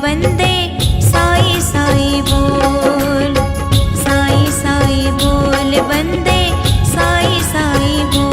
वंदे साई साई बोल, साई साई बोल वंदे साई साई बोल।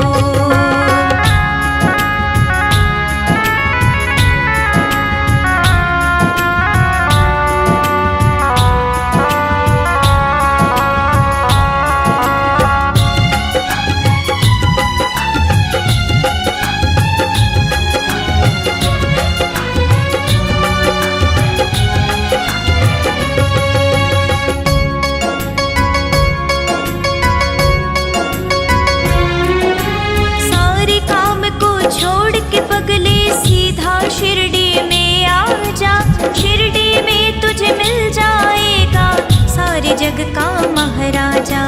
शिरडी में आ जा, शिरडी में तुझे मिल जाएगा सारे जग का महाराजा।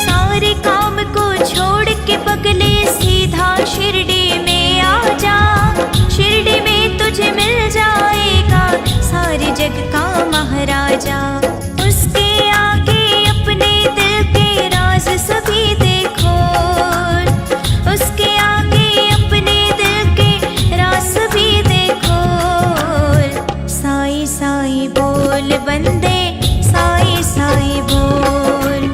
सारे काम को छोड़ के पगले सीधा शिरडी में आ जा, शिरडी में तुझे मिल जाएगा सारे जग का महाराजा। उसके आगे अपने दिल के राज सभी देखो, उसके आगे अपने दिल के राज भी देखो। साई साई बोल वंदे साई साई बोल,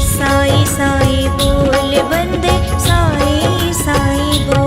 साई साई बोल वंदे साई साई बोल।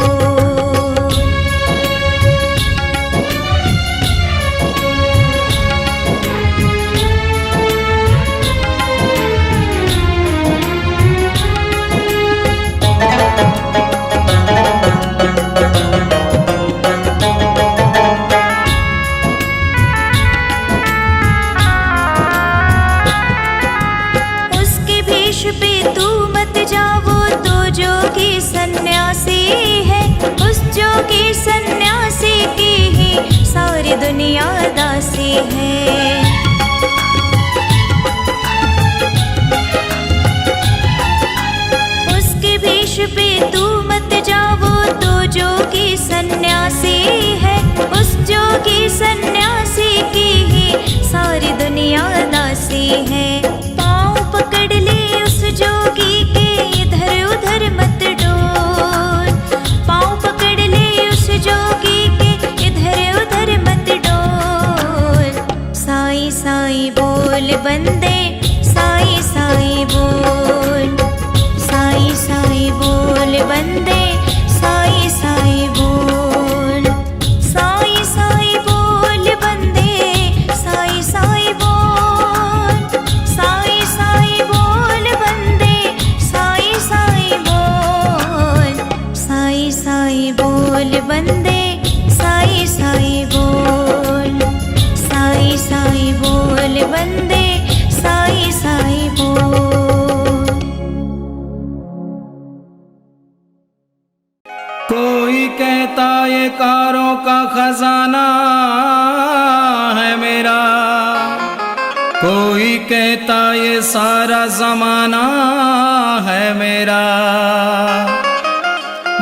पे तू मत जाओ तो जोगी सन्यासी है, उस जोगी सन्यासी की ही सारी दुनिया दासी है। उसके भेष पे तू मत जाओ तो जोगी सन्यासी है, उस जोगी सन्यासी की ही सारी दुनिया दासी है। पाँव पकड़ ले जोगी के इधर उधर मत डोल, पाँव पकड़ ले उस जोगी के इधर उधर मत डोल। साई साई बोल वंदे साई साई बोल, साई साई बोल वंदे साई साई बोल, साई साई बोल वंदे साई साई बोल, साई साई बोल वंदे साई साई बोल, साई साई बोल वंदे साई साई बोल, साई साई बोल वंदे साई साई बोल। कोई कहता ये कारों का खजाना है मेरा, कोई कहता ये सारा जमाना है मेरा,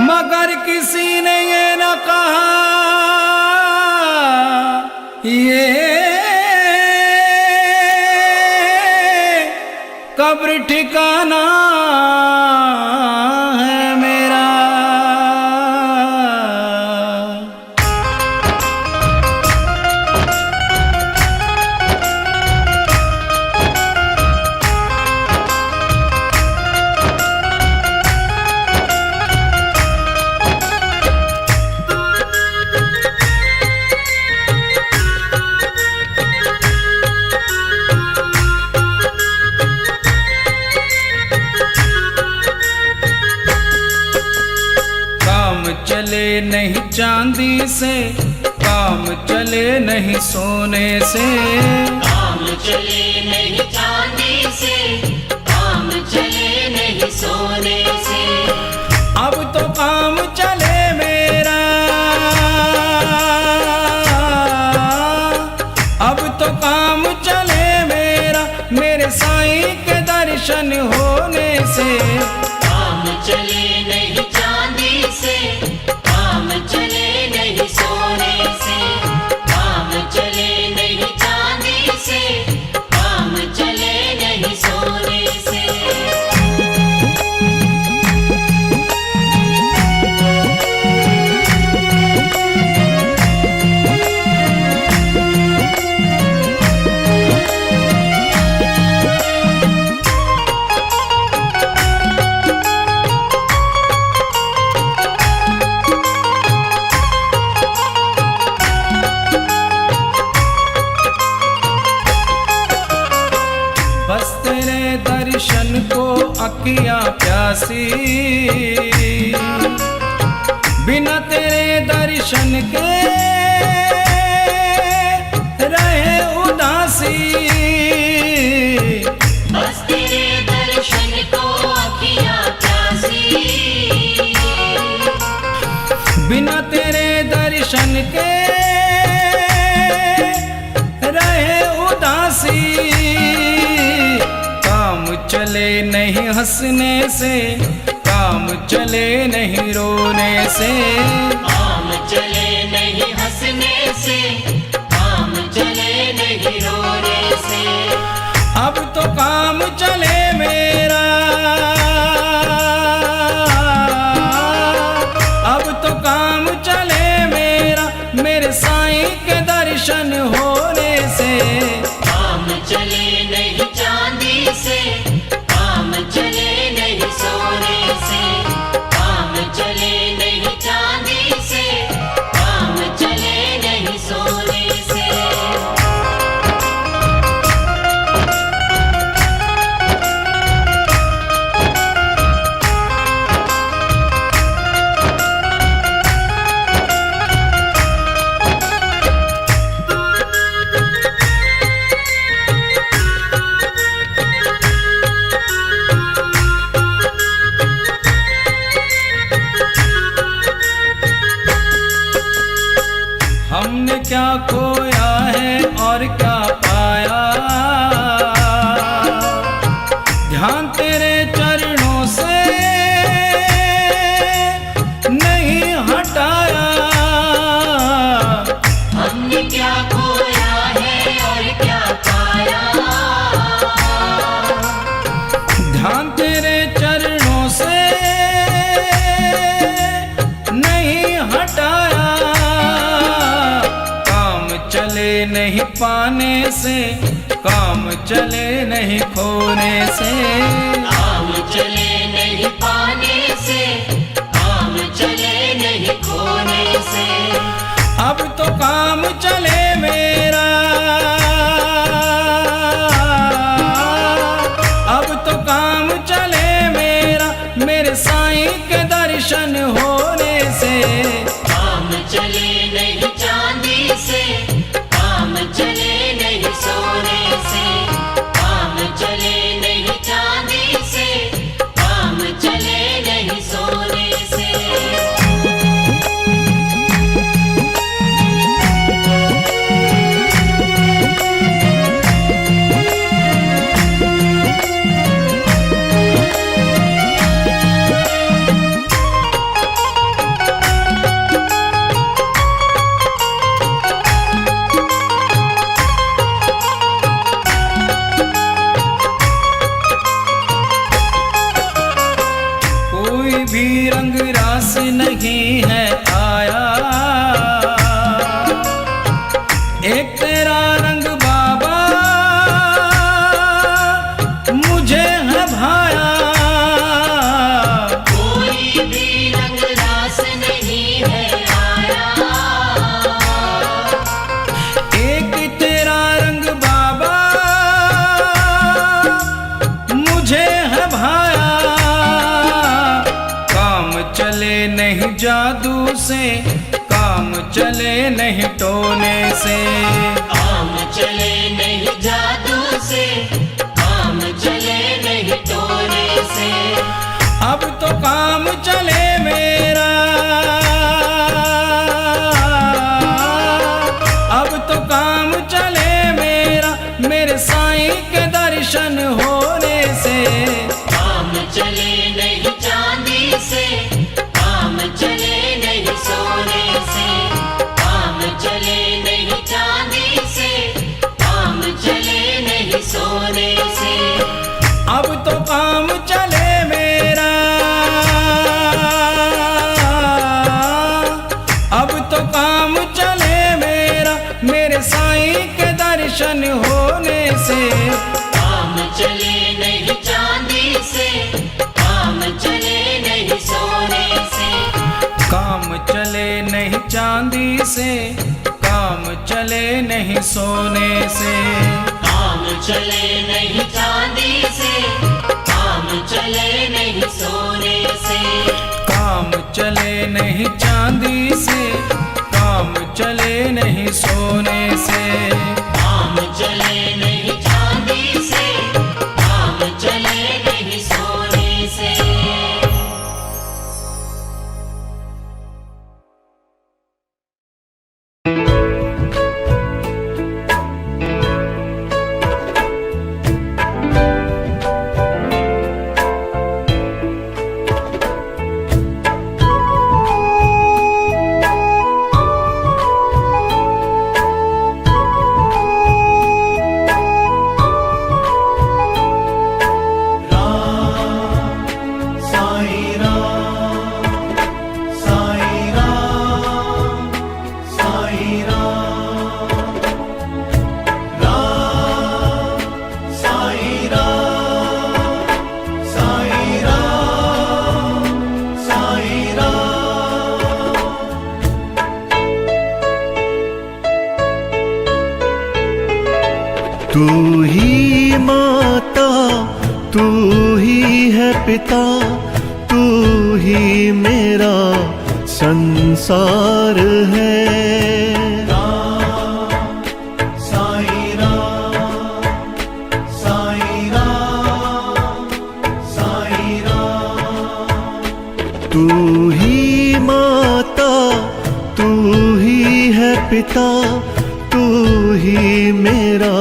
मगर किसी ने ये न कहा ये कब्र ठिकाना है मेरा। चले नहीं चांदी से, काम चले नहीं सोने से, काम चले नहीं चांदी से, काम चले नहीं सोने से। अब तो काम चले मेरा, अब तो काम चले मेरा, मेरे साईं के दर्शन होने से। काम चले नहीं चांदी से, काम चले नहीं सोने से, काम चले नहीं चांदी से, काम चले नहीं सोने से। अखियां प्यासी, बिना तेरे दर्शन के रहे उदासी। बस तेरे दर्शन को अखियां प्यासी, बिना तेरे दर्शन के रहे उदासी। काम चले नहीं हंसने से, काम चले नहीं रोने से। काम चले नहीं हंसने से, काम चले नहीं रोने से। अब तो काम चले मेरा, अब तो काम चले मेरा, मेरे साईं के दर्शन होने से। काम चले नहीं चांदी से, काम चले नहीं सोने से। काम चले नहीं चांदी से, काम चले नहीं सोने से। हमने क्या खोया है और क्या पाया, ध्यान तेरे चरणों से नहीं हटाया। हमने क्या खोया है और क्या पाया, ध्यान तेरे चरणों से नहीं हटाया। काम चले नहीं पाने से, काम चले नहीं खोने से। काम चले नहीं पाने से, काम चले नहीं खोने से। अब तो काम चले मेरा, अब तो काम चले मेरा, मेरे साईं के दर्शन होने से। काम चले नहीं चांदी से, काम चले नहीं सोने से। काम चले नहीं चांदी से, काम चले नहीं सोने से। कोई भी रंग रास नहीं है आया, एक तेरा रंग बाबा मुझे है भाया। कोई भी रंग रास नहीं है आया, एक तेरा रंग बाबा मुझे है भाया। काम चले नहीं जादू से, काम चले नहीं टोने से। काम चले नहीं जादू से, काम चले नहीं टोने से। अब तो काम चले मेरा, अब तो काम चले मेरा, मेरे साईं के दर्शन होने से। काम चले नहीं चांदी से, काम चले नहीं सोने से। काम चले नहीं चांदी से, काम चले नहीं सोने से। अब तो काम चले मेरा, अब तो काम चले मेरा, मेरे साईं के दर्शन होने से। काम चले नहीं चांदी से, काम चले नहीं सोने से। काम चले नहीं चांदी से, काम चले नहीं सोने से। काम चले नहीं चांदी से, काम चले चले नहीं चांदी से, काम चले नहीं सोने से। काम चले नहीं चांदी से, काम चले नहीं सोने से। तू ही माता, तू ही है पिता, तू ही मेरा संसार है। तू ही माता, तू ही है पिता, तू ही मेरा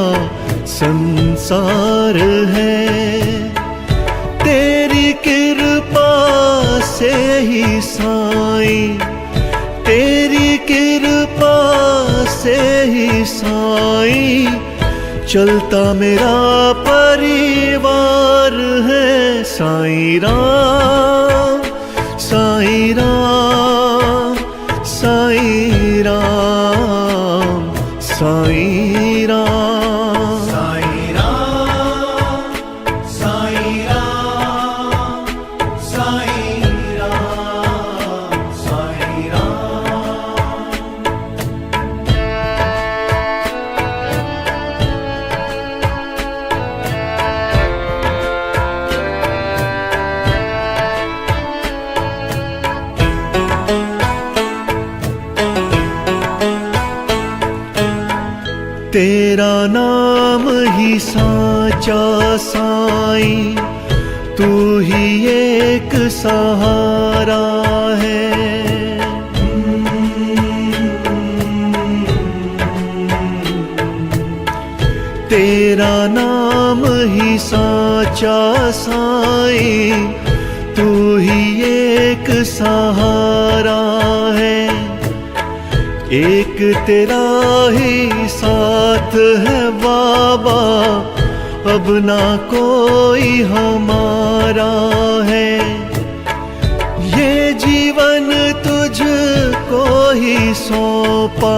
संसार है। तेरी कृपा से ही साईं, तेरी कृपा से ही साईं चलता मेरा परिवार है। साईं राम, साईं राम, साईं राम, साईं राम। तेरा नाम ही साचा साईं, तू ही एक सहारा है। तेरा नाम ही साचा साईं, तू ही एक सहारा है। एक तेरा ही साथ है बाबा, अब ना कोई हमारा है। ये जीवन तुझको ही सौंपा,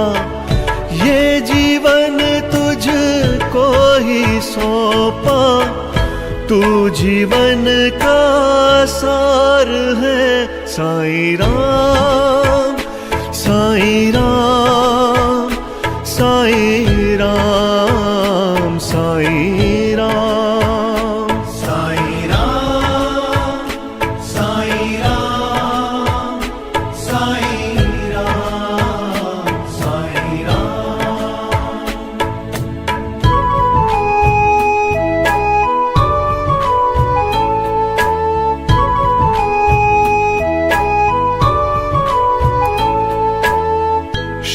ये जीवन तुझको ही सौंपा, तू जीवन का सार है। साईं राम, साईं राम, साईं राम, साईं राम, साईं राम, साईं राम, साईं राम, साईं राम।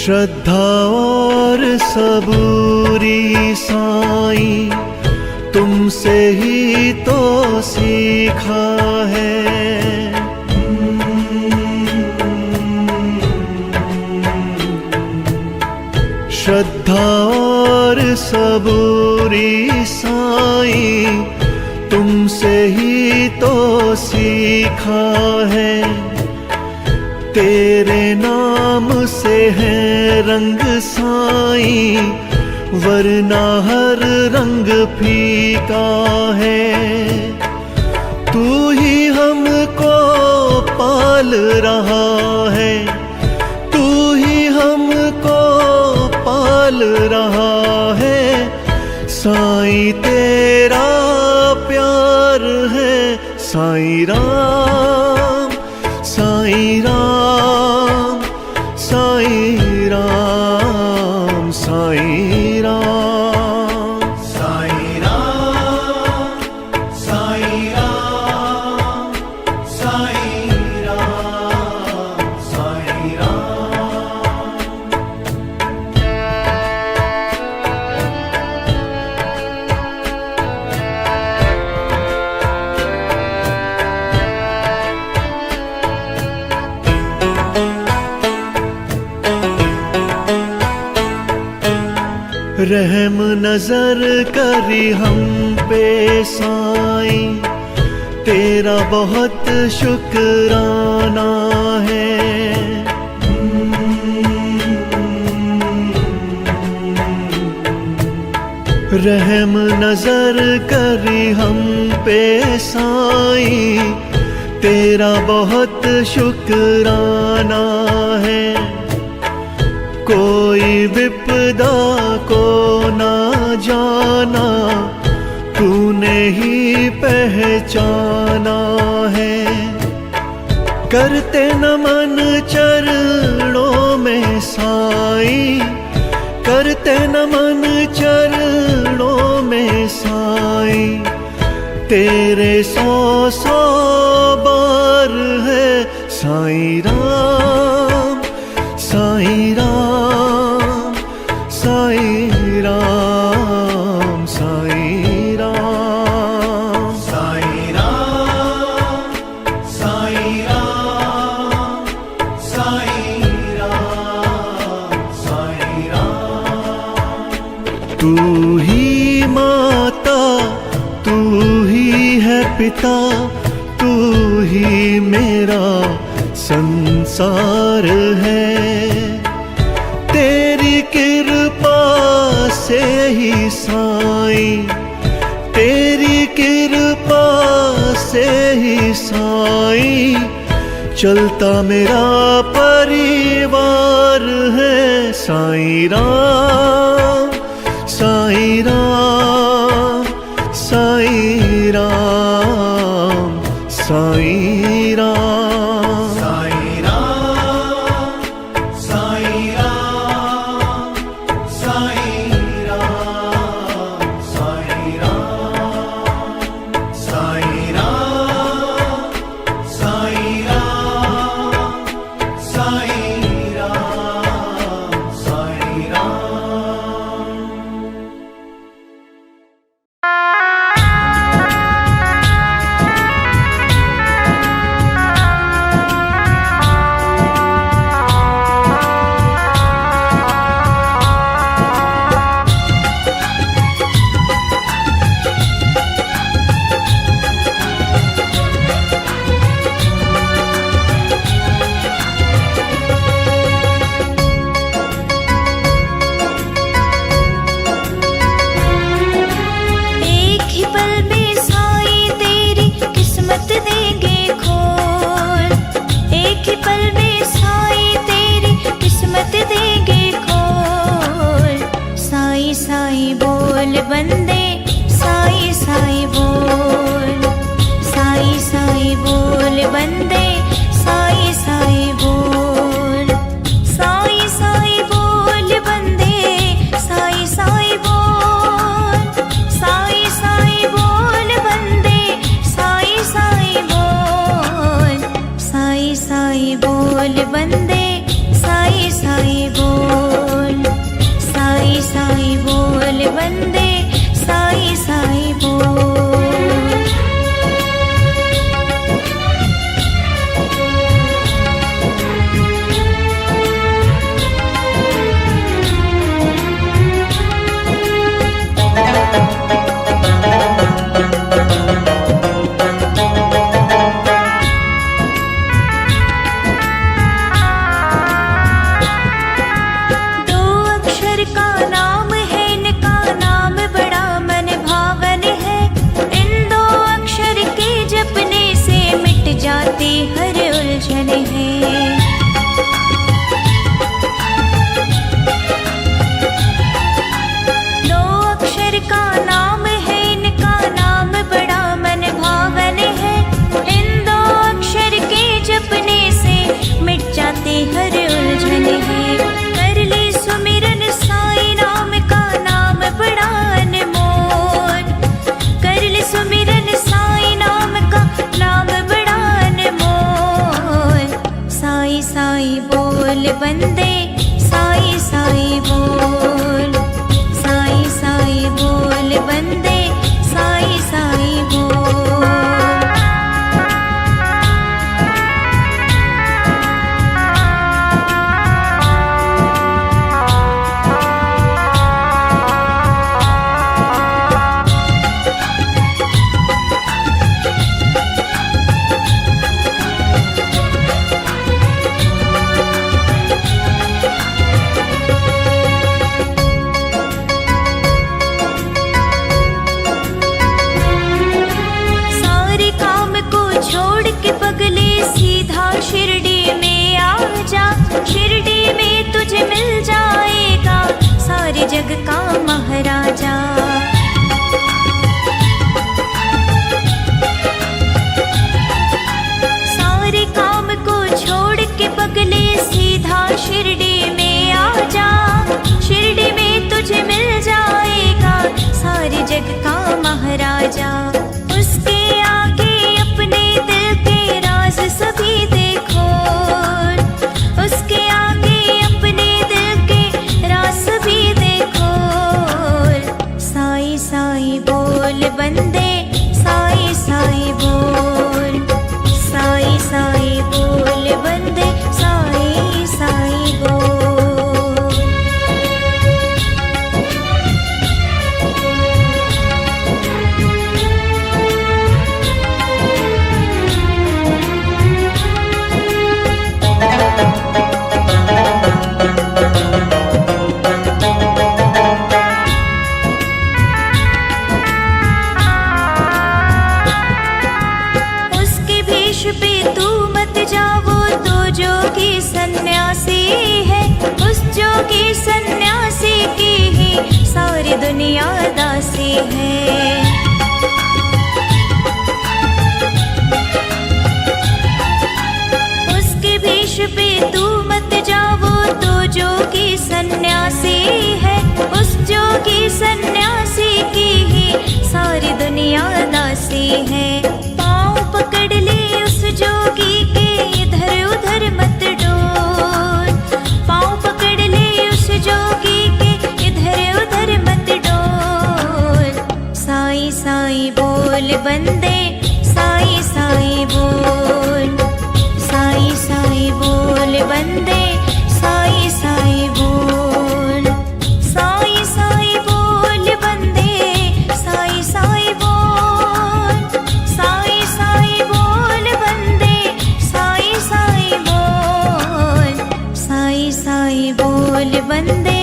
श्रद्धा और सबूरी साईं, तुमसे ही तो सीखा है। श्रद्धा और सबूरी साईं, तुमसे ही तो सीखा है। तेरे नाम से है रंग साईं, वरना हर रंग फीका है। तू ही हमको पाल रहा है, तू ही हमको पाल रहा है। साईं तेरा प्यार है। साईं राम, साईं राम, रहम नजर करी हम पे साईं, तेरा बहुत शुक्राना है। रहम नजर करी हम पे साईं, तेरा बहुत शुक्राना है। कोई विपदा को ना जाना, तूने ही पहचाना है। करते नमन चरणों में साईं, करते नमन चरणों में साईं, तेरे 100 बार है साईं राम, साईं राम, साईं राम, साईं राम, साईं राम, साईं राम, साईं राम, साईं राम। तू ही माता, तू ही है पिता, तू ही मेरा संसार है। तेरी कृपा से ही साईं, तेरी कृपा से ही साईं, चलता मेरा परिवार है। साईं राम, साईं राम, साईं राम, साईं राम, साईं राम, साईं राम, साईं राम, साईं राम, साईं राम, साईं राम, साईं राम, साईं राम। एक ही पल में साईं तेरी किस्मत देंगे खोल, एक ही पल में साईं तेरी किस्मत देंगे खोल। साईं साईं बोल बंदे, साईं साईं बोल, साईं साईं बोल बंदे, साईं साईं बोल, साईं साईं बोल बंदे, साईं साईं बोल, साईं साईं बोल बंदे, साईं साईं बोल, साईं साईं बोल बंदे, साईं साईं बोल, साईं साईं बोल बंदे, साईं साईं बोल। दो अक्षर का नाम है, इनका नाम बड़ा मन भावन है। इन दो अक्षर के जपने से मिट जाती हर उलझन है। दो अक्षर का नाम जग का महाराजा। सारे काम को छोड़ के पगले सीधा शिरडी में आ जा। शिरडी में तुझे मिल जाएगा सारे जग का महाराजा। उसके आगे अपने दिल के राज सभी देखो, उसके आगे अपने दिल के राज सभी देखो। साईं साईं बोल बंदे, साईं साईं बोल, साईं साईं बोल बंदे, साईं साईं बोल। उसके भेष पे तू मत जा, वो तो जोगी सन्यासी है। उस जोगी सन्यासी की ही सारी दुनिया दासी है। उसके भेष पे तू मत जा, वो तो जोगी सन्यासी है। उस जोगी सन्यासी की ही सारी दुनिया दासी है। पाँव पकड़ ले उस जोगी के, इधर उधर मत डोल। पाँव पकड़ ले उस जोगी के, इधर उधर मत डोल। साईं साईं बोल बंदे, साईं साईं बोल, साईं साईं बोल बंदे, साईं साईं बोल। साईं साईं बोल बंदे, साईं साईं बोल, साईं साईं बोल बंदे, साईं साईं बोल। साईं साईं बोल बंदे,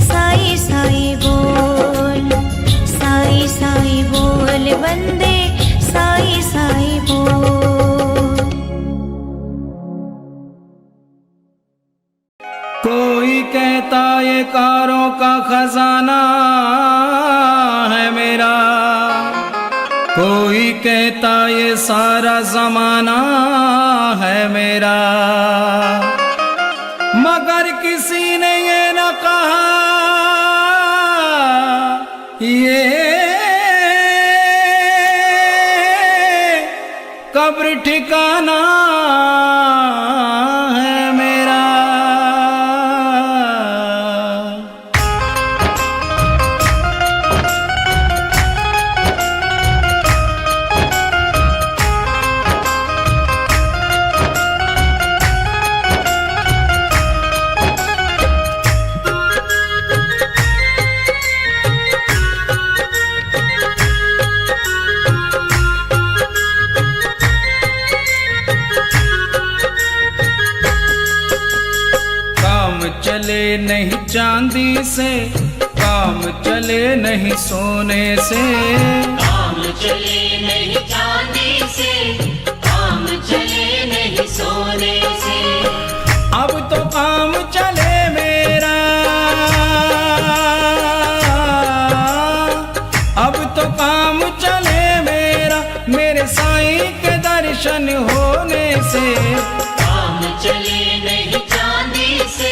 साईं साईं बोल, साईं साईं बोल बंदे, साईं साईं बोल। कोई कहता ये कारों का खजाना है मेरा, कोई कहता ये सारा जमाना है मेरा। मगर किसी ने ये न कहा ये कब्र ठिकाना है मेरा। चले नहीं चांदी से, काम चले नहीं सोने से। काम चले नहीं चांदी से, काम चले नहीं सोने से। अब तो काम चले मेरा, अब तो काम चले मेरा, मेरे साईं के दर्शन होने से। काम चले नहीं चांदी से,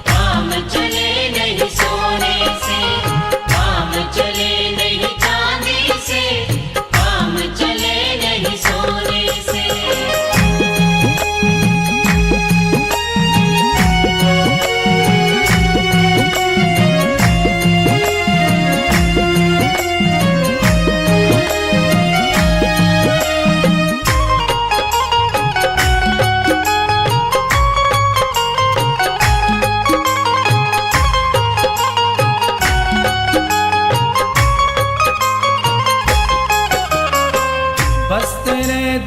काम चले नहीं सोने से। काम चले नहीं चांदी से, काम चले नहीं सोने से।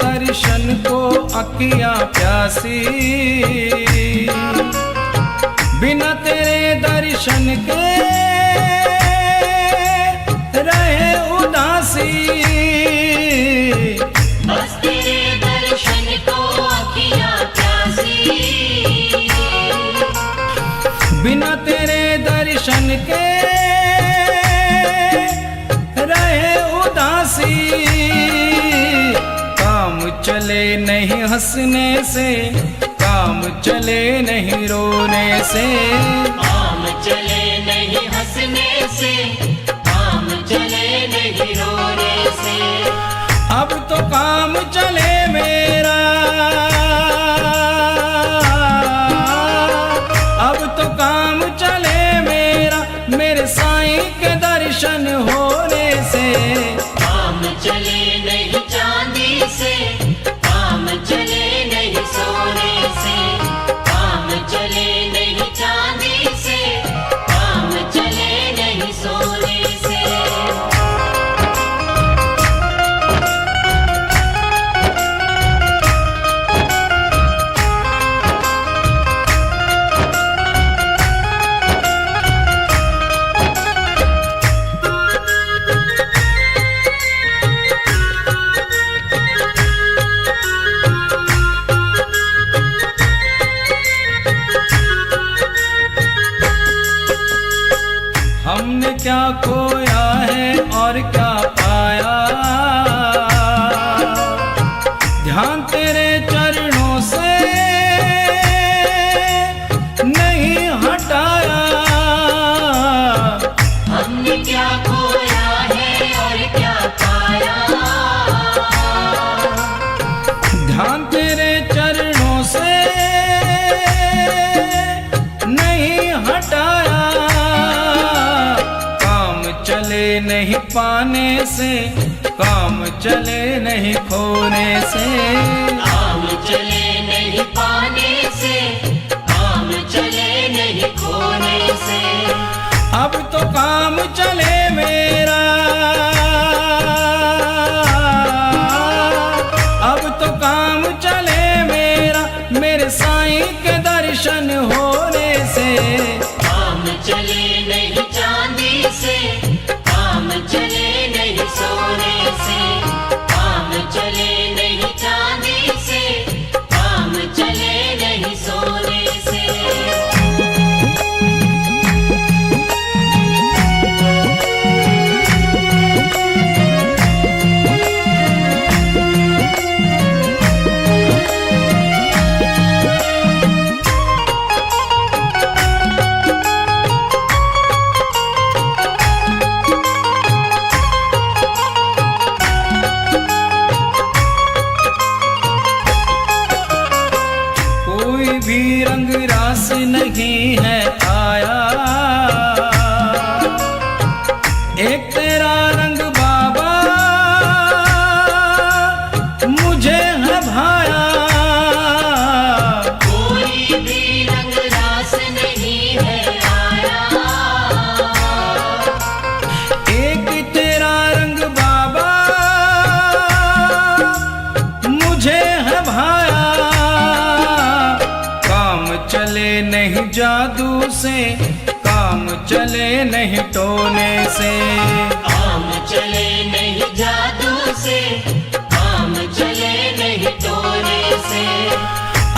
दर्शन को अखियां प्यासी, बिना तेरे दर्शन के रहे उदासी। बस तेरे दर्शन को अखियां प्यासी, बिना तेरे दर्शन के चले नहीं हंसने से, काम चले नहीं रोने से। काम चले नहीं हंसने से, काम चले नहीं रोने से। अब तो काम चले मेरा, अब तो काम चले मेरा, मेरे साईं के दर्शन होने से। काम चले नहीं चांदी से, काम चले नहीं सोने से। काम चले नहीं चांदी से, काम चले नहीं सोने से। हमने क्या खोया है और क्या पाया, ध्यान तेरे चरणों से नहीं हटाया। हमने क्या खोया है और क्या पाया, ध्यान तेरे चरणों से नहीं हटाया। काम चले नहीं पाने से, काम चले नहीं खोने से। काम चले नहीं पाने से, काम चले नहीं खोने से। अब तो काम चले मेरा, अब तो काम चले मेरा, मेरे साईं के दर्शन होने से। काम चले नहीं चांदी से, काम चले नहीं सोने से। काम चले नहीं चांदी से, काम चले नहीं सोने से। कोई भी रंग रास नहीं है आया, एक तेरा रंग बाबा मुझे है भाया। कोई भी रंग रास नहीं है आया, एक तेरा रंग बाबा मुझे है भाया। काम चले नहीं जादू से, काम चले नहीं टोने से। काम चले नहीं जादू से, काम चले नहीं टोने से।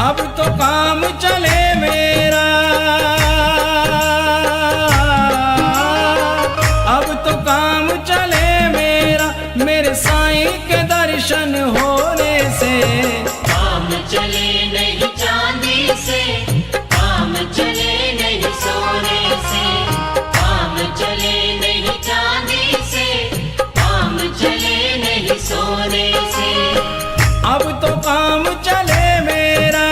अब तो काम चले मेरा, अब तो काम चले मेरा, मेरे साईं के दर्शन होने से। काम चले नहीं चांदी से, काम चले नहीं सोने से। काम चले नहीं चांदी से, काम चले नहीं सोने से। अब तो काम चले मेरा,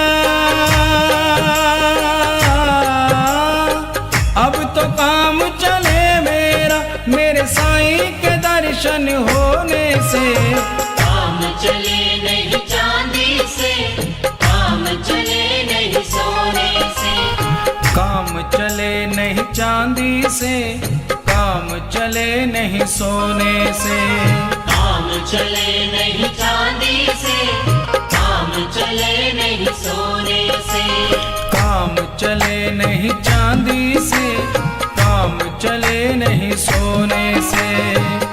अब तो काम चले मेरा, मेरे साईं के दर्शन होने से। काम चले नहीं चांदी से, काम चले नहीं सोने से। काम चले नहीं चांदी से, काम चले नहीं सोने से। काम चले नहीं चांदी से, काम चले नहीं सोने से। काम चले नहीं चांदी से, काम चले नहीं सोने से।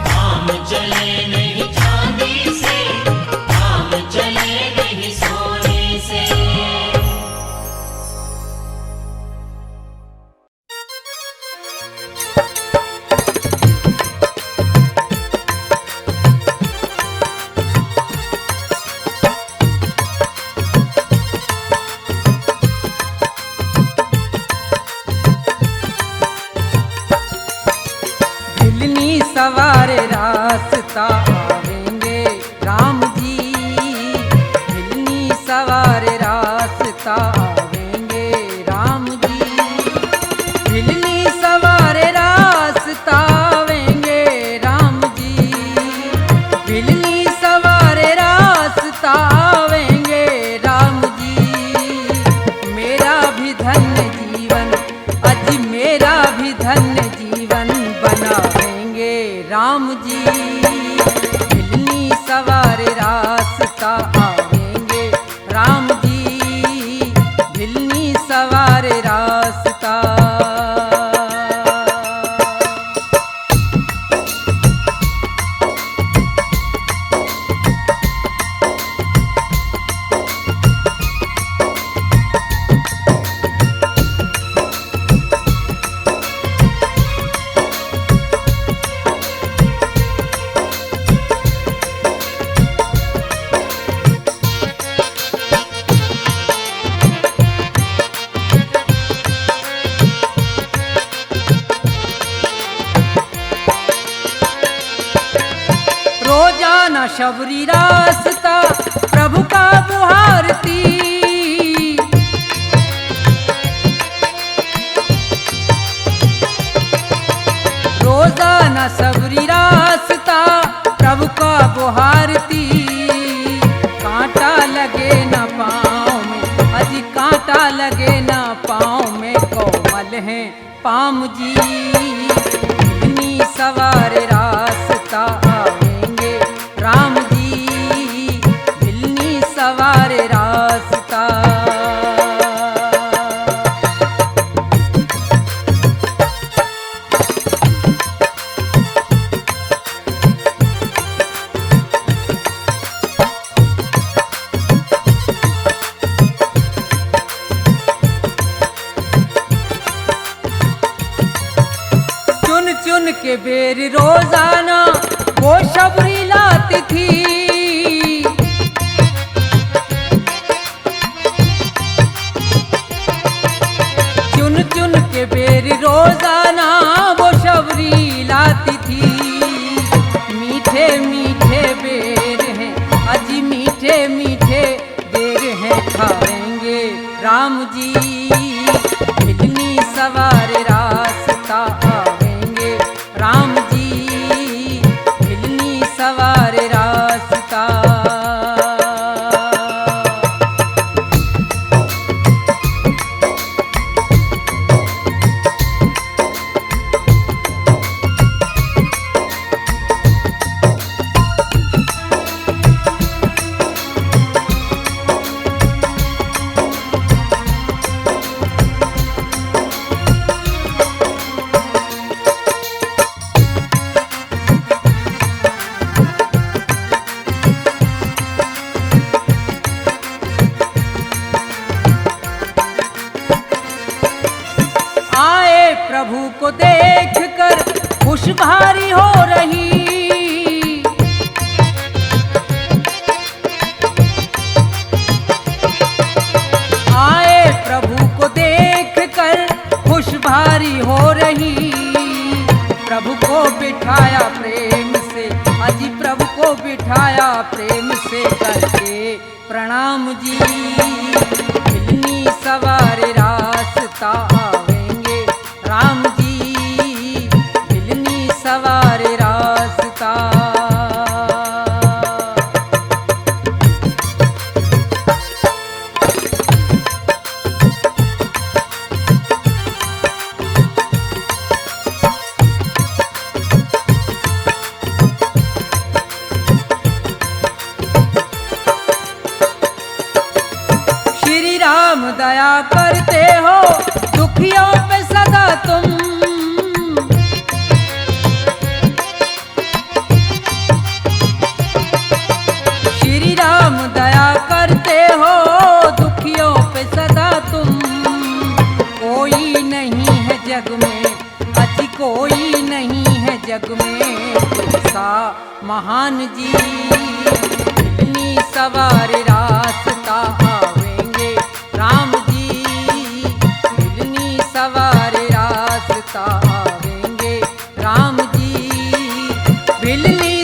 काम चले नहीं चांदी से, काम चले नहीं सोने से। रास्ता आवेंगे राम जी, हिलनी सवार रास्ता आवेंगे राम जी, हिलनी सवार रास्ता आवेंगे राम जी, हिलनी सवार रास्ता आवेंगे राम जी। मेरा भी धन्य जीवन, अज मेरा भी धन्य जीवन बनाएंगे राम जी, हिलनी सवार रास्ता आवेंगे राम जी, हिलनी सवार रास्ता। रोजाना शबरी रास्ता प्रभु का बुहारती, रोजाना शबरी रास्ता प्रभु का बुहारती, कांटा लगे न पाँव में, अजी कांटा लगे न पाँव में, कोमल है पाम जी, हिलनी सवार रास्ता आवेंगे राम जी, हिलनी सवार रास्ता। चुन चुन के बेर रोजाना वो शबरी लाती थी, चुन चुन के बेर रोजाना वो शबरी लाती थी, मीठे मीठे बेर हैं अजी मीठे मीठे बेर हैं, खाएंगे राम जी, हिलनी सवार रास्ता आवेंगे राम जी, हिलनी सवार रास्ता। प्रभु को देखकर खुश भारी हो रही, आए प्रभु को देखकर खुश भारी हो रही, प्रभु को बिठाया प्रेम से, अजी प्रभु को बिठाया प्रेम से, करके प्रणाम जी, हिलनी सवार रास्ता आवेंगे राम जी, हिलनी सवार रास्ता। श्री राम दया करते हो दुखियों पे सदा तुम, श्री राम दया करते हो दुखियों पे सदा तुम, कोई नहीं है जग में, अति कोई नहीं है जग में तुमसा महान जी, हिलनी सवार रास्ता आवेंगे राम जी, हिलनी सवार रास्ता आवेंगे राम जी, हिलनी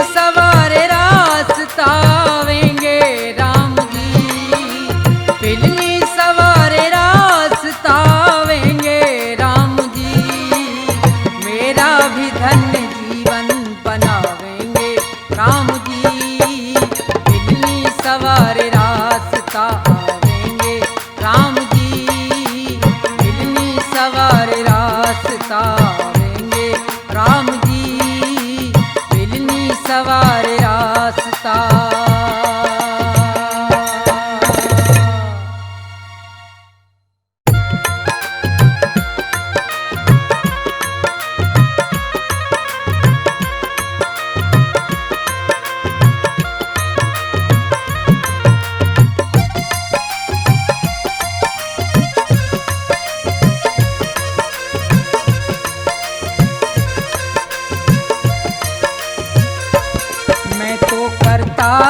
सवार रास्ता।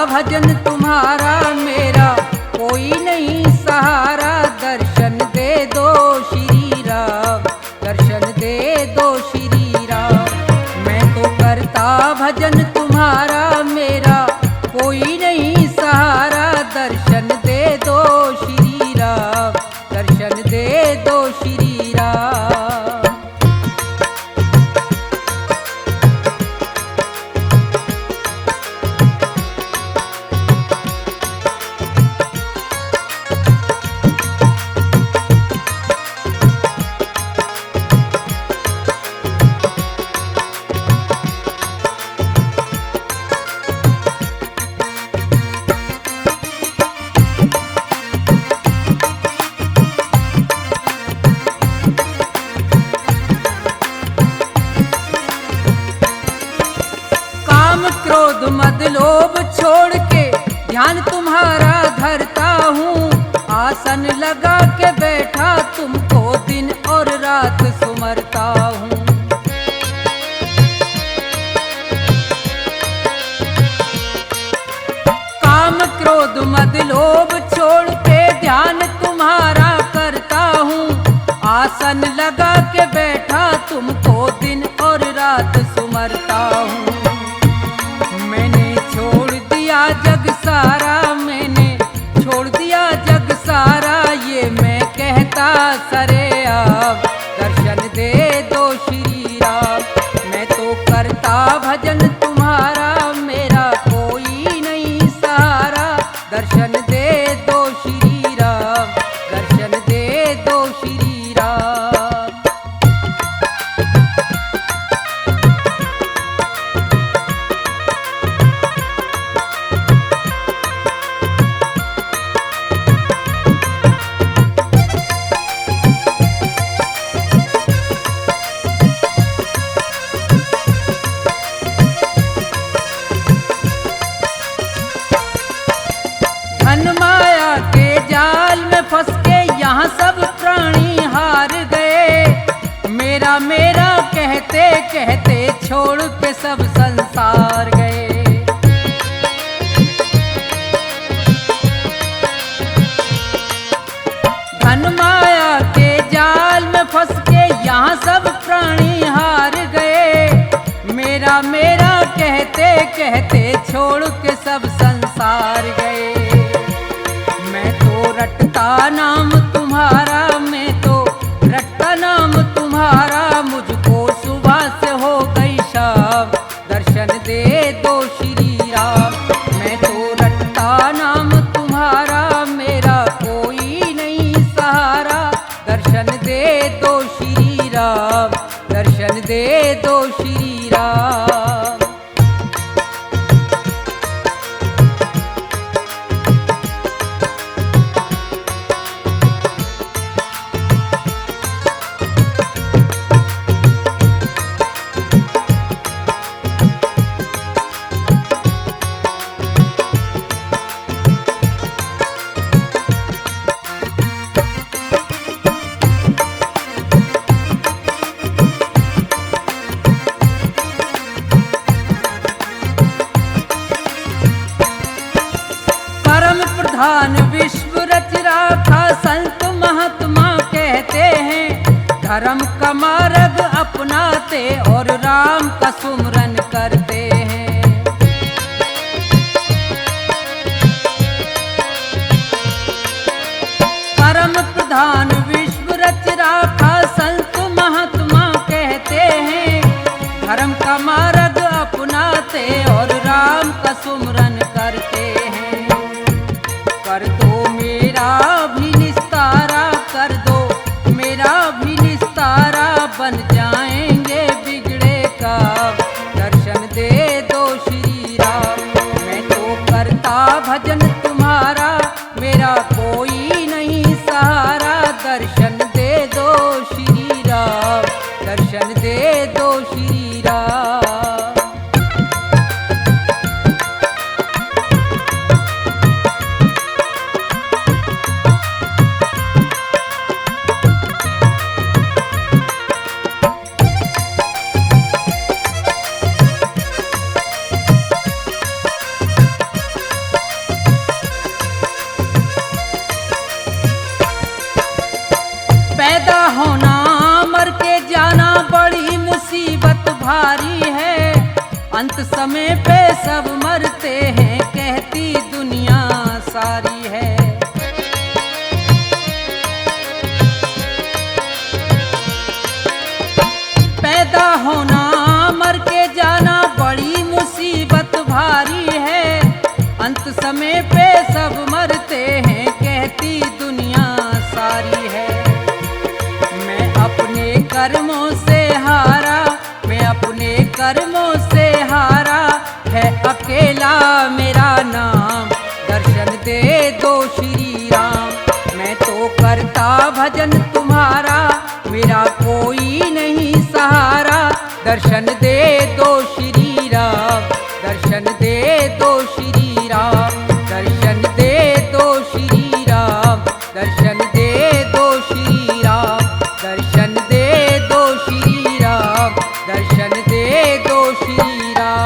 भजन तुम्हारा मेरा कोई नहीं सहारा, दर्शन दे दो श्री राम, दर्शन दे दो श्री राम। मैं तो करता भजन तुम्हारा मेरा कोई नहीं सहारा, दर्शन दे दो श्री राम, दर्शन दे दो श्री राम। क्रोध मद लोभ छोड़ के ध्यान तुम्हारा धरता हूँ, आसन लगा के बैठा तुमको दिन और रात सुमरता हूँ। काम क्रोध मद लोभ छोड़ के ध्यान तुम्हारा करता हूँ, आसन लगा के बैठा तुमको दिन और रात सुमरता हूँ। जग सारा मैंने छोड़ दिया जग सारा, ये मैं कहता सरे आप, दर्शन दे दो श्री राम। मैं तो करता भजन तुम्हारा मेरा कोई नहीं सहारा, दर्शन दे दो श्री राम, दर्शन दे दो श्री राम। माया के जाल में फंस के यहाँ सब प्राणी हार गए, मेरा मेरा कहते कहते छोड़ के सब संसार गए। धन माया के जाल में फंस के यहाँ सब प्राणी हार गए, मेरा मेरा कहते कहते छोड़ के सब संसार गए। रटता नाम तुम्हारा, मैं तो रटता नाम तुम्हारा, मुझको सुबह से हो गई शाम, दर्शन दे दो श्री राम। मैं तो रटता नाम तुम्हारा मेरा कोई नहीं सहारा, दर्शन दे दो श्री राम, दर्शन दे दो श्री राम। प्रधान विश्व रच राखा संत महात्मा कहते हैं, धर्म का मार्ग अपनाते और राम का सुमरन करते हैं। परम प्रधान विश्व रच राखा संत महात्मा कहते हैं, धर्म का मार्ग अपनाते और राम का सुमरन करते हैं। कर दो मेरा भी निस्तारा, कर दो मेरा भी निस्तारा, बन जाएंगे बिगड़े काम, दर्शन दे दो श्री समय पे सब मरते हैं, कहती दुनिया सारी है। पैदा होना मर के जाना बड़ी मुसीबत भारी है, अंत समय पे सब मरते हैं, कहती दुनिया सारी है। मैं अपने कर्मों से हारा, मैं अपने कर्मों से हारा, है अकेला मेरा नाम, दर्शन दे दो श्री राम। मैं तो करता भजन तुम्हारा, मेरा कोई नहीं सहारा, दर्शन दे दो श्री राम, दर्शन दे दो श्री राम, दर्शन दे दो श्री राम, दर्शन दे दो श्री राम, दर्शन दे दो श्री राम, दर्शन दे दो श्री राम।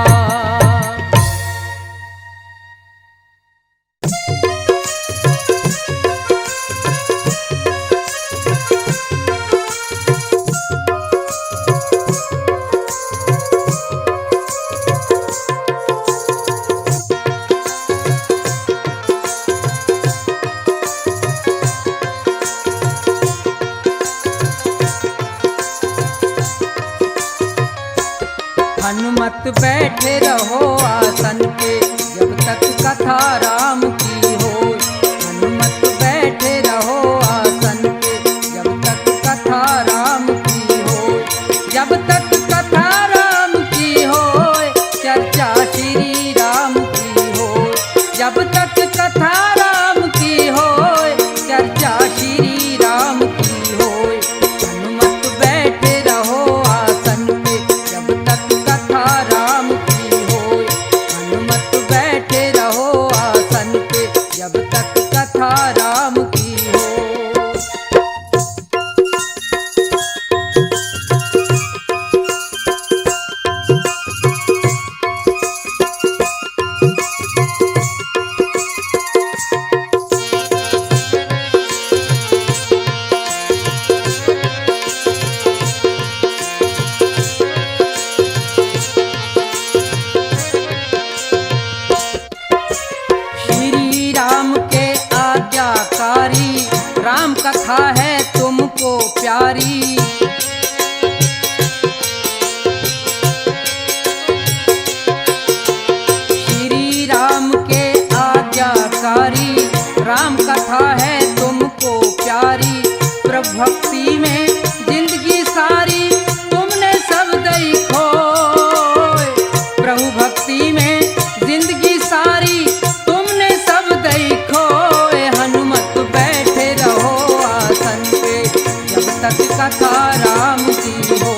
हनुमत बैठे रहो आसन पे, जब तक कथा राम की हो। हनुमत बैठे रहो आसन पे, जब तक कथा राम की हो। जब तक कथा राम की हो, चर्चा श्री राम की हो। जब तक कथा राम की हो, चर्चा श्री राम की हो। हनुमत बैठे रहो आसन पे, जब तक कथा राम की हो। हनुमत बैठे रहो आसन पे, जब तक कथा राम की हो। श्री राम के आज्ञाकारी, राम कथा है तुमको प्यारी। श्री राम के आज्ञाकारी, राम कथा है तुमको प्यारी। प्रभु भक्ति में जिंदगी सारी तुमने सब दई खोए। प्रभु भक्ति में जिंदगी सारी तुमने सब दई खोए। हनुमत बैठे रहो आसन पे, जब तक कथा राम की हो।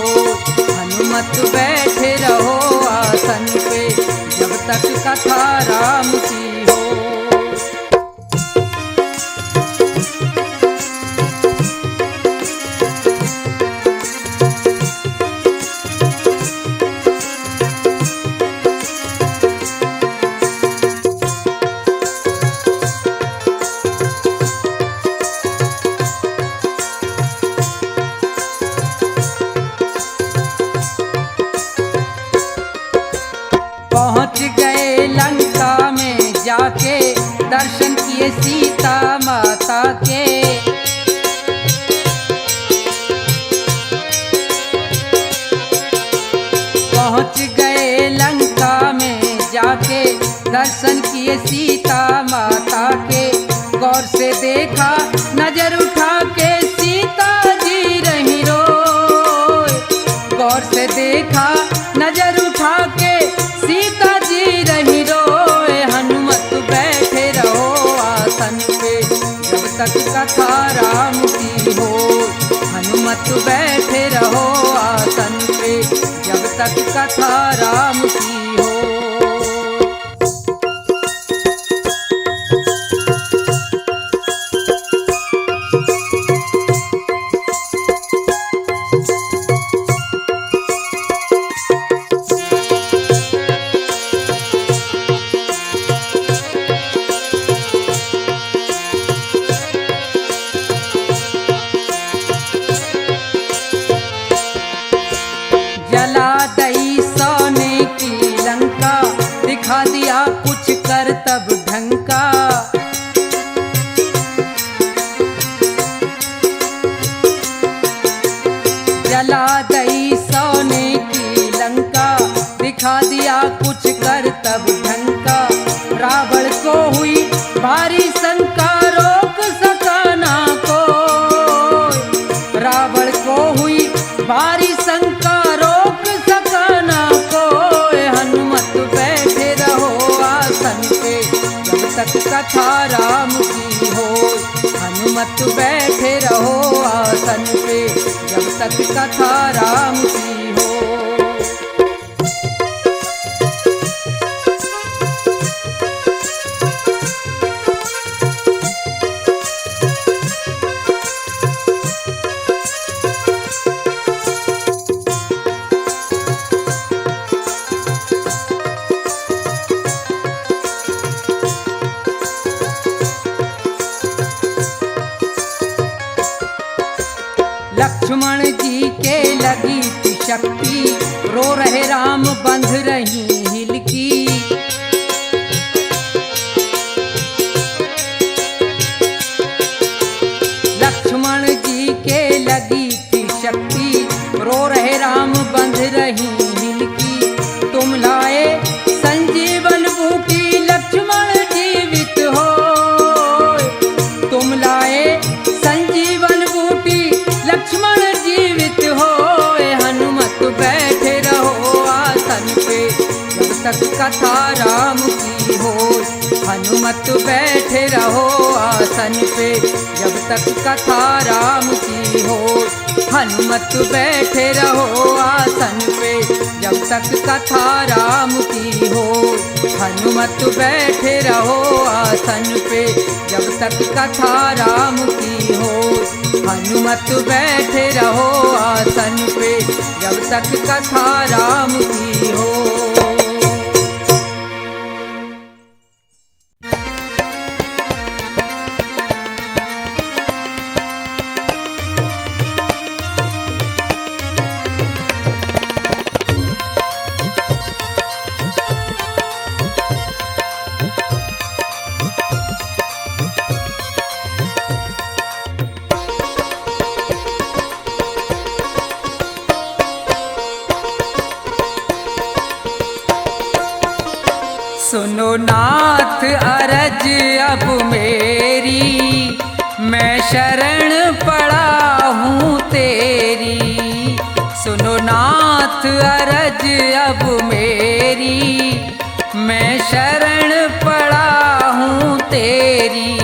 हनुमत बैठे रहो आसन पे, जब तक कथा राम की हो। पहुँच गए लंका में जाके, दर्शन किए सीता माता के। पहुँच गए लंका में जाके, दर्शन किए सीता माता के। गौर से देखा नजर उठा के, सीता जी रही रोए। गौर से देखा नजर उठा के, सीता जी रही रोए। हनुमत बैठे रहो आसन पे, जब तक कथा राम की हो। हनुमत बैठे रहो आसन पे, जब तक कथा राम की हो। जला दई सोने की दिखा दिया कुछ करतब ढंग का। जला दई सोने की लंका, दिखा दिया कुछ करतब ढंग का। रावण को हुई भारी शंका, रोक सका ना कोई। रावण को हुई भारी शंका, रोक सका ना कोई। हनुमत बैठे रहो आसन पे, जब तक कथा राम की हो। हनुमत बैठे रहो आसन पे, जब तक कथा राम की हो। लक्ष्मण जी के लगी थी शक्ति, रो रहे राम बंध रही हिलकी। लक्ष्मण जी के लगी थी शक्ति, रो रहे राम बंध रही हिलकी। तुम लाए संजीवन बूटी, लक्ष्मण जीवित हो। तुम लाए संजीवन बूटी, लक्ष्मण जीवित हो। हनुमत बैठे रहो आसन पे, जब तक कथा राम की हो। हनुमत बैठे रहो आसन पे, जब तक कथा राम की हो। हनुमत बैठे रहो आसन पे, जब तक कथा राम की हो। हनुमत बैठे रहो आसन पे, जब तक कथा राम की हो। हनुमत बैठे रहो आसन पे, जब तक कथा राम की हो। सुनो नाथ अरज अब मेरी, मैं शरण पड़ा हूँ तेरी। सुनो नाथ अरज अब मेरी, मैं शरण पड़ा हूँ तेरी।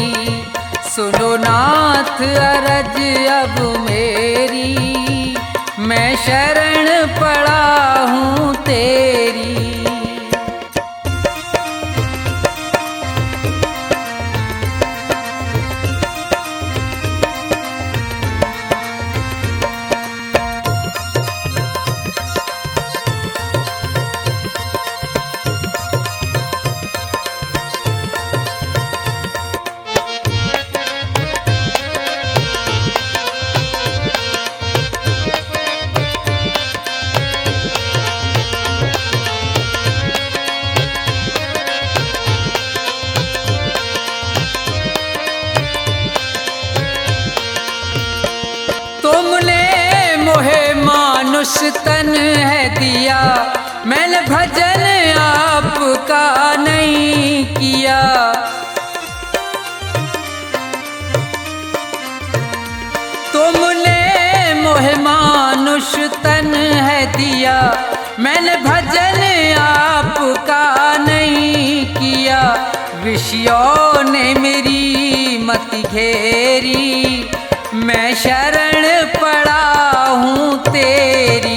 सुनो नाथ अरज अब मेरी, मैं शरण पड़ा हूँ तेरी। तन है दिया, मैंने भजन आपका नहीं किया। तुमने मोहे मानुष तन है दिया, मैंने भजन आपका नहीं किया। विषयों ने मेरी मति घेरी, मैं शरण पड़ा हूँ तेरी।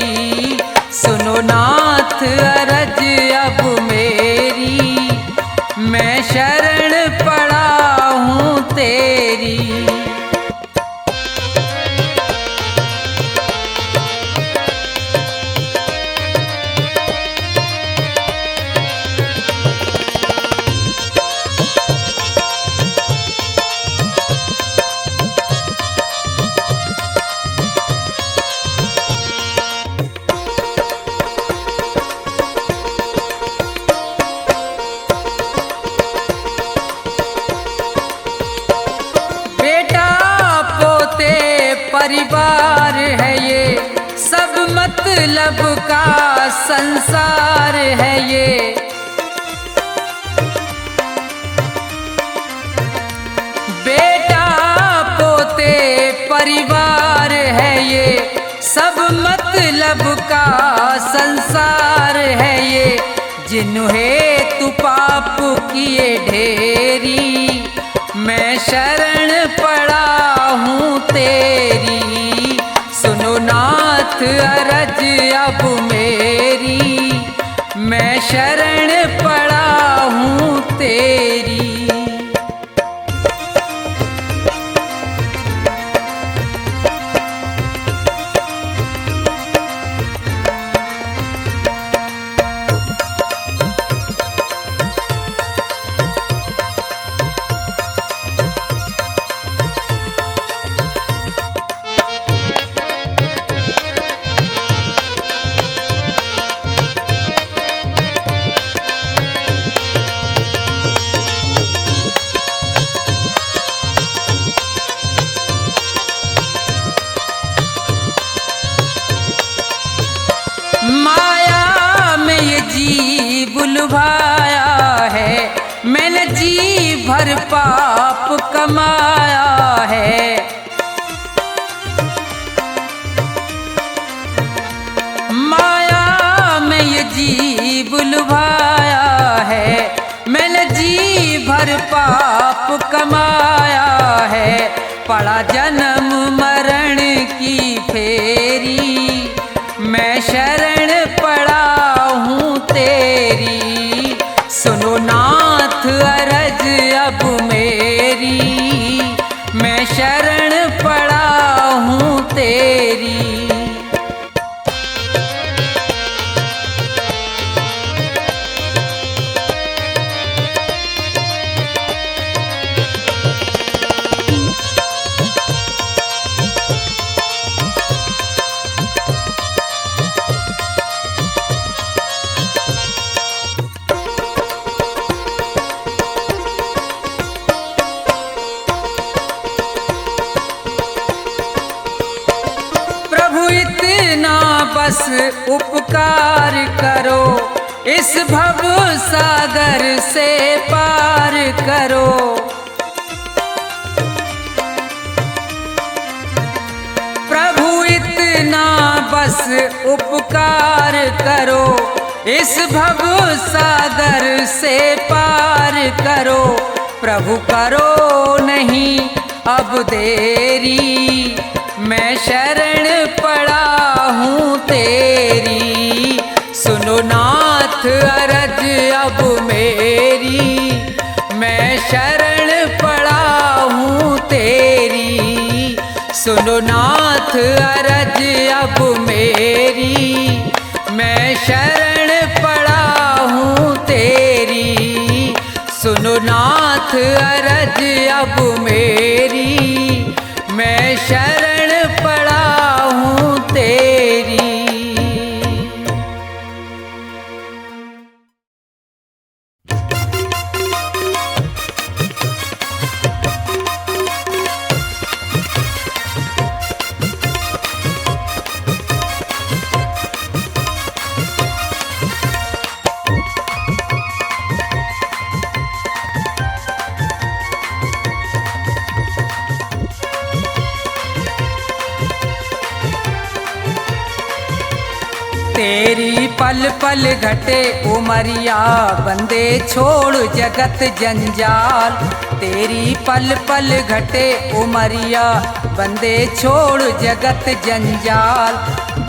सुनो नाथ अरज अब मेरी, मैं शरण पड़ा हूँ तेरी। परिवार है ये, सब मतलब का संसार है ये। बेटा पोते परिवार है ये, सब मतलब का संसार है ये। जिन्हें तू पाप किए ढेरी, मैं शरण पड़ा हूँ तेरी। सुनो नाथ अरज अब मेरी, मैं शरण पड़ा हूँ तेरी। माया में ये जी बुलवाया है, मैंने जी भर पाप कमाया है। माया में ये जी बुलवाया है, मैंने जी भर पाप कमाया है। पड़ा जन्म मरण की फेरी, मैं शरण पड़ा हूँ तेरी। सुनो नाथ अरज अब मेरी, मैं शरण पड़ा हूँ तेरी। बस उपकार करो, इस भव सागर से पार करो। प्रभु इतना बस उपकार करो, इस भव सागर से पार करो। प्रभु करो नहीं अब देरी, मैं शरण पड़ा हूँ तेरी। सुनो नाथ अरज अब मेरी, मैं शरण पड़ा हूँ तेरी। सुनो नाथ अरज अब मेरी, मैं शरण पड़ा हूँ तेरी। सुनो नाथ अरज अब मेरी, मैं शरण पड़ा हूँ तेरी। तेरी पल पल घटे उमरिया, बंदे छोड़ जगत जंजाल। तेरी पल पल घटे उमरिया, बंदे छोड़ जगत जंजाल।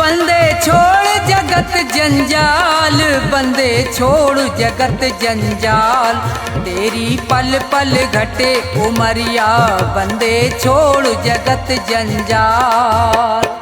बंदे छोड़ जगत जंजाल, बंदे छोड़ जगत जंजाल। तेरी पल पल घटे उमरिया, बंदे छोड़ जगत जंजाल।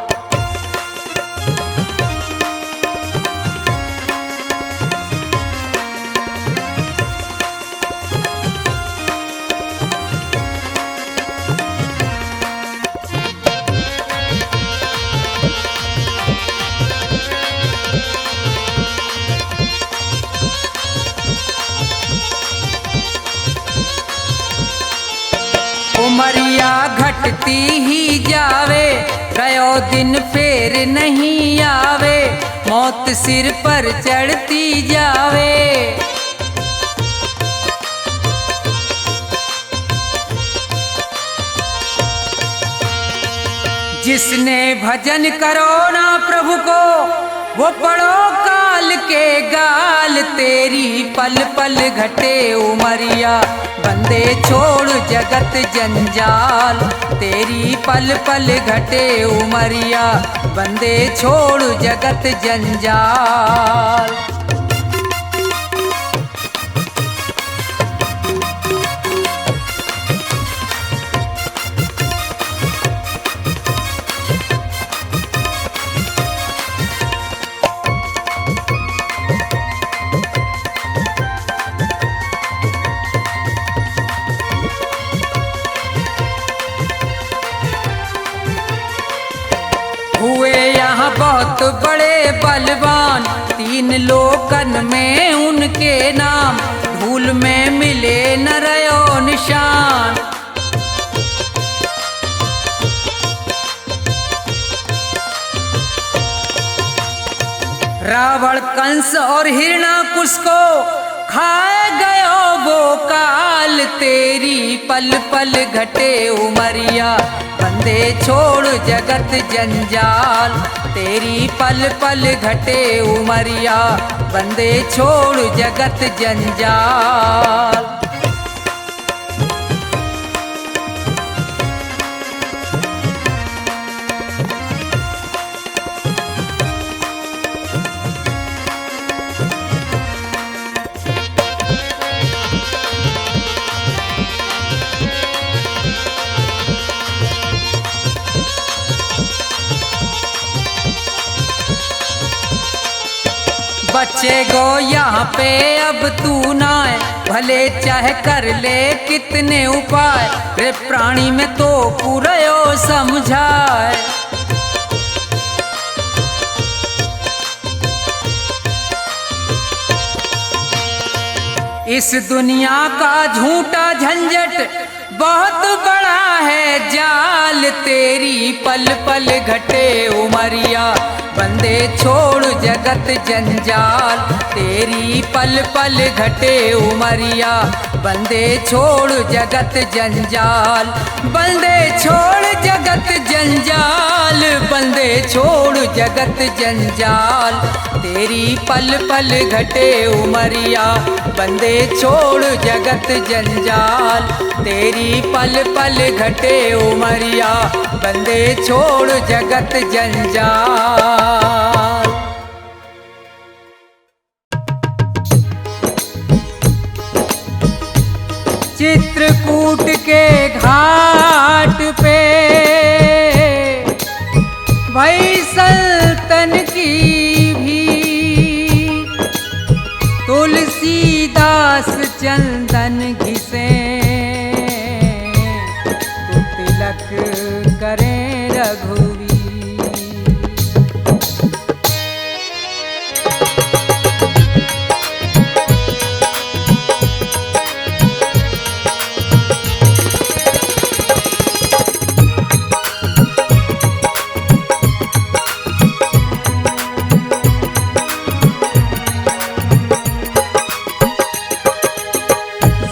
उमरिया घटती ही जावे, गयो दिन फिर नहीं आवे, मौत सिर पर चढ़ती जावे। जिसने भजन करो ना प्रभु को, वो पड़ो काल के गाल। तेरी पल पल घटे उमरिया, बंदे छोड़ जगत जंजाल। तेरी पल पल घटे उमरिया, बंदे छोड़ जगत जंजाल। हुए यहाँ बहुत बड़े बलवान, तीन लोकन में उनके नाम। धूल में मिले न रयो निशान। रावण कंस और हिरणाकुश को खाए गयो वो काल। तेरी पल पल घटे उमरिया, बंदे छोड़ जगत जंजाल। तेरी पल पल घटे उमरिया, बंदे छोड़ जगत जंजाल। बच्चे गो यहाँ पे अब तू ना है, भले चाहे कर ले कितने उपाय। रे प्राणी में तो पूरयो समझाए। इस दुनिया का झूठा झंझट बहुत बड़ा है जाल। तेरी पल पल घटे उमरिया, बंदे छोड़ जगत जंजाल। तेरी पल पल घटे उमरिया, बंदे छोड़ जगत जंजाल। बंदे छोड़ जगत जंजाल, बंदे छोड़ जगत जंजाल। तेरी पल पल घटे उमरिया, बंदे छोड़ जगत जंजाल। तेरी पल पल घटे उमरिया, बंदे छोड़ जगत जंजाल। चित्रकूट के घाट पे भई सल्तन की भी, तुलसीदास चंदन घिसे तो तिलक करें रघुवीर।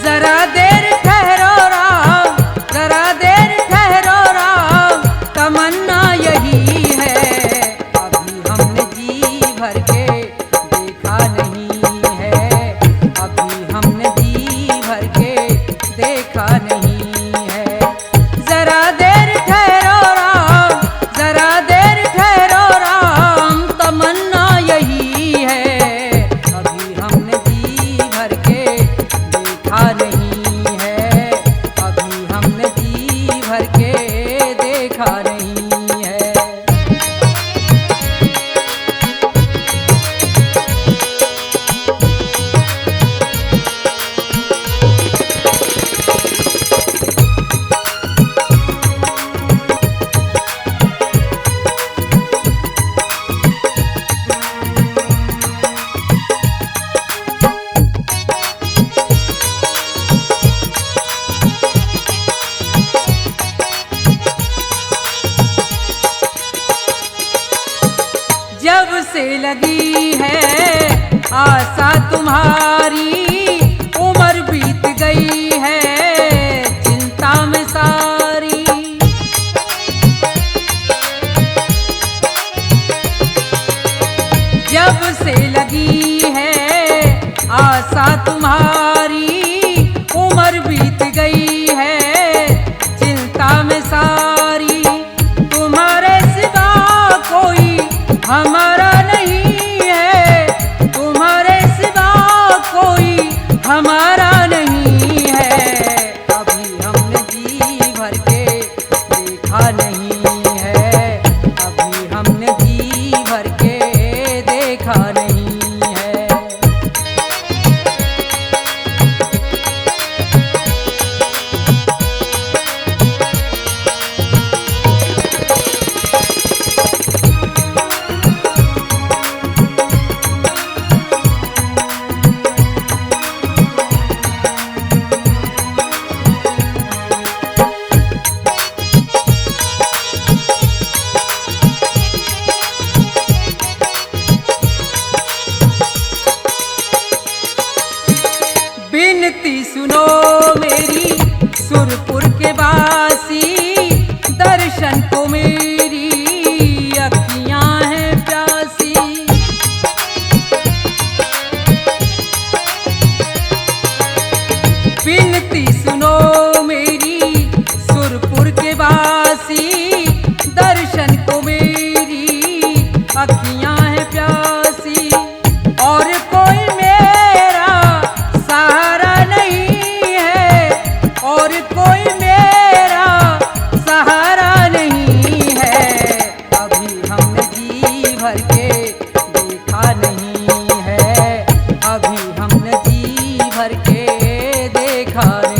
जरा देर ठहरो राम, जरा देर ठहरो राम, तमन्ना यही है। अभी हमने जी भर के देखा नहीं है, अभी हमने जी भर के देखा नहीं है। जरा देर ठहरो राम, जरा देर ठहरो राम, तमन्ना यही है। अभी हमने जी भर के देखा नहीं लगी है आशा तुम्हारी, उम्र बीत गई है चिंता में सारी। जब से लगी है आशा तुम्हारी, उम्र बीत गई है चिंता में सारी। तुम्हारे सिवा कोई हमारा नहीं है, तुम्हारे सिवा कोई हमारा नहीं है। अभी हमने जी भर के देखा नहीं है, अभी हमने जी भर के देखा नहीं है। बिनती सुनो मेरी सुरपुर के वासी, दर्शन को मेरी अखियां हैं प्यासी। बिनती सुनो मेरी सुरपुर के वासी, दर्शन को मेरी अखियां हैं प्यासी। और कोई मेरा सहारा नहीं है, और कोई मेरा सहारा नहीं है। अभी हमने जी भर के देखा नहीं है, अभी हमने जी भर के देखा नहीं।